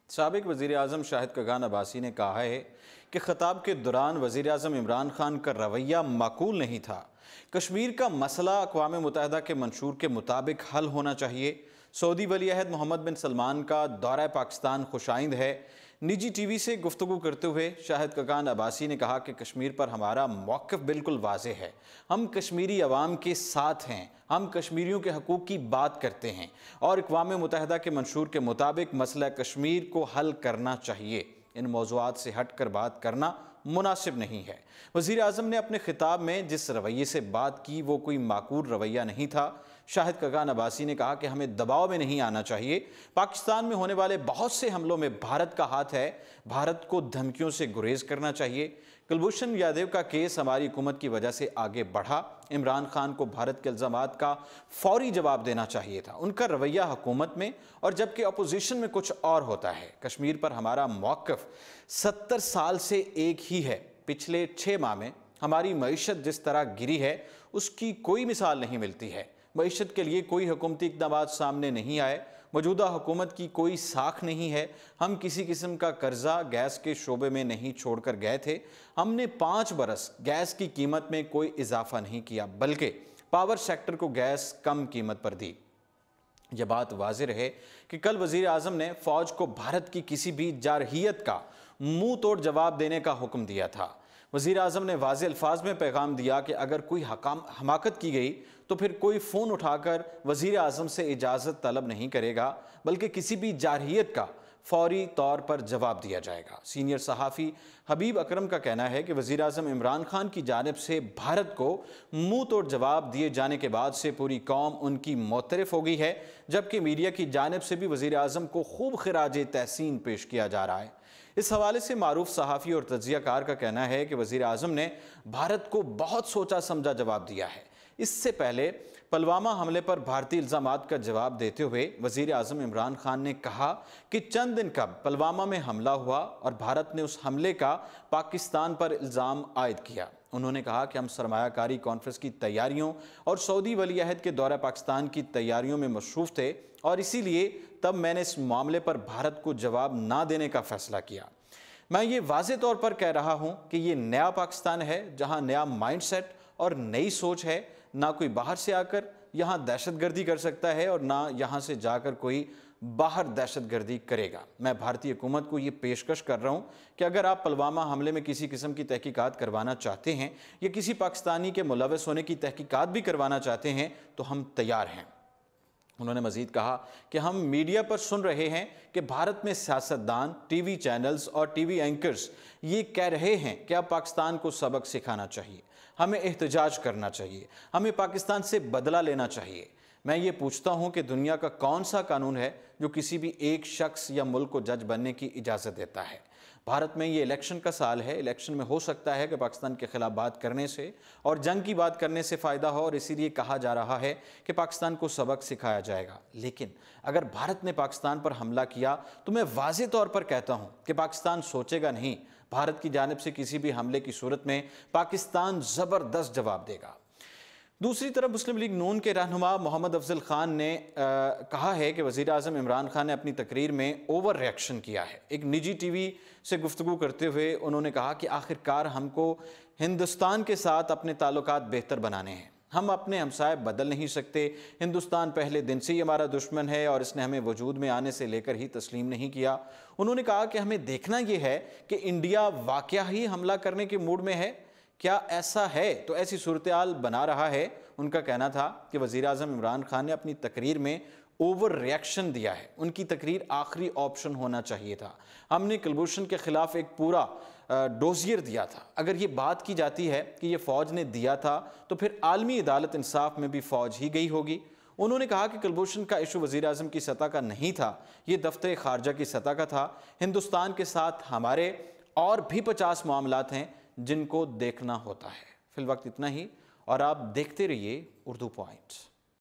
साबिक वज़ीर-ए-आज़म शाहिद कगान अब्बासी ने कहा है कि ख़िताब के दौरान वज़ीर-ए-आज़म इमरान खान का रवैया माकूल नहीं था। कश्मीर का मसला अक़वाम मुत्तहिदा के मंशूर के मुताबिक हल होना चाहिए। सऊदी वली-अहद मोहम्मद बिन सलमान का दौरा पाकिस्तान खुशाइंद है। निजी टीवी से गुफ्तगू करते हुए शाहिद कगान अब्बासी ने कहा कि कश्मीर पर हमारा मौक़िफ़ बिल्कुल वाज़ेह है। हम कश्मीरी अवाम के साथ हैं, हम कश्मीरियों के हकूक़ की बात करते हैं और अक़वाम मुत्तहिदा के मंशूर के मुताबिक मसला कश्मीर को हल करना चाहिए। इन मौज़ूआत से हट कर बात करना मुनासिब नहीं है। वज़ीर-ए-आज़म ने अपने खिताब में जिस रवैये से बात की वो कोई माकूल रवैया नहीं था। शाहिद कगान अब्बासी ने कहा कि हमें दबाव में नहीं आना चाहिए। पाकिस्तान में होने वाले बहुत से हमलों में भारत का हाथ है। भारत को धमकियों से गुरेज करना चाहिए। कुलभूषण यादव का केस हमारी हुकूमत की वजह से आगे बढ़ा। इमरान खान को भारत के इल्ज़ामात का फौरी जवाब देना चाहिए था। उनका रवैया हुकूमत में और जबकि अपोजिशन में कुछ और होता है। कश्मीर पर हमारा मौक़िफ़ 70 साल से एक ही है। पिछले 6 माह में हमारी मईशत जिस तरह गिरी है उसकी कोई मिसाल नहीं मिलती है। मईशत के लिए कोई हुकूमती इक़दाम सामने नहीं आए। मौजूदा हुकूमत की कोई साख नहीं है। हम किसी किस्म का कर्जा गैस के शोबे में नहीं छोड़कर गए थे। हमने 5 बरस गैस की कीमत में कोई इजाफा नहीं किया, बल्कि पावर सेक्टर को गैस कम कीमत पर दी। यह बात वाज़ेह रहे कि कल वज़ीर-ए-आज़म ने फ़ौज को भारत की किसी भी जारहियत का मुंह तोड़ जवाब देने का हुक्म दिया था। वज़ीर-ए-आज़म ने वाज़ेह अल्फाज में पैगाम दिया कि अगर कोई हमाकत की गई तो फिर कोई फ़ोन उठाकर वज़ीर-ए-आज़म से इजाज़त तलब नहीं करेगा, बल्कि किसी भी जारहियत का फौरी तौर पर जवाब दिया जाएगा। सीनियर सहाफ़ी हबीब अकरम का कहना है कि वज़ीर-ए-आज़म इमरान खान की जानिब से भारत को मुंह तोड़ जवाब दिए जाने के बाद से पूरी कौम उनकी मोतरफ़ हो गई है, जबकि मीडिया की जानिब से भी वज़ीर-ए-आज़म को खूब खिराज तहसीन पेश किया जा रहा है। इस हवाले से मारूफ सहाफ़ी और तज्ज़ियाकार का कहना है कि वज़ीर-ए-आज़म ने भारत को बहुत सोचा समझा जवाब दिया है। इससे पहले पुलवामा हमले पर भारतीय इल्ज़ामात का जवाब देते हुए वज़ीर-ए-आज़म इमरान खान ने कहा कि चंद दिन कब पुलवामा में हमला हुआ और भारत ने उस हमले का पाकिस्तान पर इल्ज़ाम आयद किया। उन्होंने कहा कि हम सरमायाकारी कॉन्फ्रेंस की तैयारियों और सऊदी वली-अहद के दौरा पाकिस्तान की तैयारियों में मसरूफ़ थे और इसीलिए तब मैंने इस मामले पर भारत को जवाब ना देने का फ़ैसला किया। मैं ये वाज़ेह तौर पर कह रहा हूँ कि ये नया पाकिस्तान है, जहाँ नया माइंडसेट और नई सोच है। ना कोई बाहर से आकर यहाँ दहशतगर्दी कर सकता है और ना यहाँ से जाकर कोई बाहर दहशतगर्दी करेगा। मैं भारतीय हुकूमत को ये पेशकश कर रहा हूँ कि अगर आप पुलवामा हमले में किसी किस्म की तहकीकात करवाना चाहते हैं या किसी पाकिस्तानी के मुलव्वस होने की तहकीकात भी करवाना चाहते हैं तो हम तैयार हैं। उन्होंने मज़ीद कहा कि हम मीडिया पर सुन रहे हैं कि भारत में सियासतदान, टीवी चैनल्स और टीवी एंकर्स ये कह रहे हैं कि अब पाकिस्तान को सबक सिखाना चाहिए, हमें एहतजाज करना चाहिए, हमें पाकिस्तान से बदला लेना चाहिए। मैं ये पूछता हूँ कि दुनिया का कौन सा कानून है जो किसी भी एक शख्स या मुल्क को जज बनने की इजाज़त देता है। भारत में ये इलेक्शन का साल है। इलेक्शन में हो सकता है कि पाकिस्तान के खिलाफ बात करने से और जंग की बात करने से फ़ायदा हो और इसीलिए कहा जा रहा है कि पाकिस्तान को सबक सिखाया जाएगा। लेकिन अगर भारत ने पाकिस्तान पर हमला किया तो मैं वाज़ेह तौर पर कहता हूँ कि पाकिस्तान सोचेगा नहीं। भारत की जानिब से किसी भी हमले की सूरत में पाकिस्तान ज़बरदस्त जवाब देगा। दूसरी तरफ मुस्लिम लीग नून के रहनुमा मोहम्मद अफजल खान ने कहा है कि वज़ीर-ए-आज़म इमरान खान ने अपनी तकरीर में ओवर रिएक्शन किया है। एक निजी टीवी से गुफ्तगू करते हुए उन्होंने कहा कि आखिरकार हमको हिंदुस्तान के साथ अपने ताल्लुकात बेहतर बनाने हैं। हम अपने हमसाए बदल नहीं सकते। हिंदुस्तान पहले दिन से ही हमारा दुश्मन है और इसने हमें वजूद में आने से लेकर ही तस्लीम नहीं किया। उन्होंने कहा कि हमें देखना ये है कि इंडिया वाकया ही हमला करने के मूड में है। क्या ऐसा है तो ऐसी सूरत-ए-हाल बना रहा है। उनका कहना था कि वज़ीर-ए-आज़म इमरान खान ने अपनी तकरीर में ओवर रिएक्शन दिया है। उनकी तकरीर आखिरी ऑप्शन होना चाहिए था। हमने कुलभूषण के ख़िलाफ़ एक पूरा डोज़ियर दिया था। अगर ये बात की जाती है कि ये फ़ौज ने दिया था तो फिर आलमी अदालत इंसाफ में भी फ़ौज ही गई होगी। उन्होंने कहा कि कुलभूषण का इशू वज़ीर-ए-आज़म की सतह का नहीं था, ये दफ्तर ख़ारजा की सतह का था। हिंदुस्तान के साथ हमारे और भी 50 मामलात हैं जिनको देखना होता है। फिल वक्त इतना ही और आप देखते रहिए उर्दू पॉइंट।